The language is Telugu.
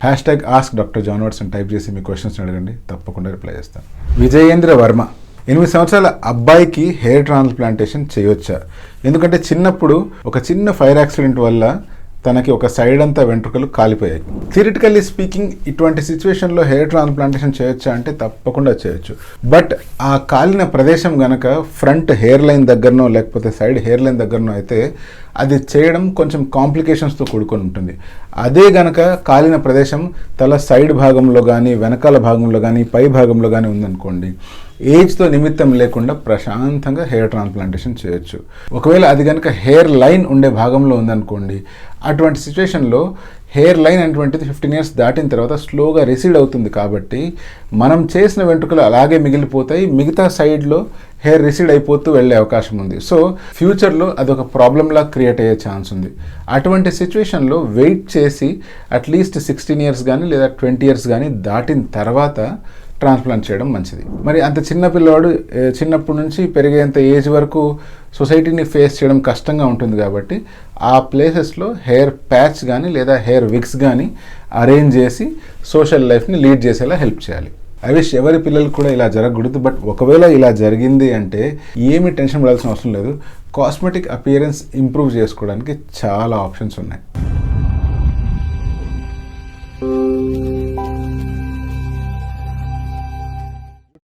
#AskDrJohnwatts అని టైప్ చేసి మీ క్వశ్చన్స్ అడగండి, తప్పకుండా రిప్లై చేస్తాను. విజయేంద్ర వర్మ 8 సంవత్సరాల అబ్బాయికి హెయిర్ ట్రాన్స్ప్లాంటేషన్ చేయొచ్చా? ఎందుకంటే చిన్నప్పుడు ఒక చిన్న ఫైర్ యాక్సిడెంట్ వల్ల తనకి ఒక సైడ్ అంతా వెంట్రుకలు కాలిపోయాయి. థియరిటికల్లీ స్పీకింగ్ ఇటువంటి సిచ్యువేషన్లో హెయిర్ ట్రాన్స్ప్లాంటేషన్ చేయొచ్చా అంటే తప్పకుండా చేయొచ్చు. బట్ ఆ కాలిన ప్రదేశం గనక ఫ్రంట్ హెయిర్ లైన్ దగ్గరనో లేకపోతే సైడ్ హెయిర్ లైన్ దగ్గరనో అయితే అది చేయడం కొంచెం కాంప్లికేషన్స్తో కూడుకొని ఉంటుంది. అదే గనక కాలిన ప్రదేశం తల సైడ్ భాగంలో కానీ వెనకాల భాగంలో కానీ పై భాగంలో కానీ ఉందనుకోండి, ఏజ్తో నిమిత్తం లేకుండా ప్రశాంతంగా హెయిర్ ట్రాన్స్ప్లాంటేషన్ చేయొచ్చు. ఒకవేళ అది కనుక హెయిర్ లైన్ ఉండే భాగంలో ఉందనుకోండి, అటువంటి సిచ్యువేషన్లో హెయిర్ లైన్ అటువంటిది 15 years దాటిన తర్వాత స్లోగా రిసీడ్ అవుతుంది. కాబట్టి మనం చేసిన వెంట్రుకలు అలాగే మిగిలిపోతాయి, మిగతా సైడ్లో హెయిర్ రిసీడ్ అయిపోతూ వెళ్ళే అవకాశం ఉంది. సో ఫ్యూచర్లో అదొక ప్రాబ్లంలా క్రియేట్ అయ్యే ఛాన్స్ ఉంది. అటువంటి సిచ్యువేషన్లో వెయిట్ చేసి అట్లీస్ట్ 16 years కానీ లేదా 20 years కానీ దాటిన తర్వాత ట్రాన్స్ప్లాంట్ చేయడం మంచిది. మరి అంత చిన్న పిల్లవాడు చిన్నప్పటి నుంచి పెరిగేంత ఏజ్ వరకు సొసైటీని ఫేస్ చేయడం కష్టంగా ఉంటుంది. కాబట్టి ఆ ప్లేసెస్లో హెయిర్ ప్యాచ్ కానీ లేదా హెయిర్ విగ్స్ కానీ అరేంజ్ చేసి సోషల్ లైఫ్ని లీడ్ చేసేలా హెల్ప్ చేయాలి. ఐ విష్ ఎవరి పిల్లలు కూడా ఇలా జరగకూడదు. బట్ ఒకవేళ ఇలా జరిగింది అంటే ఏమీ టెన్షన్ పడాల్సిన అవసరం లేదు. కాస్మెటిక్ అపియరెన్స్ ఇంప్రూవ్ చేసుకోవడానికి చాలా ఆప్షన్స్ ఉన్నాయి.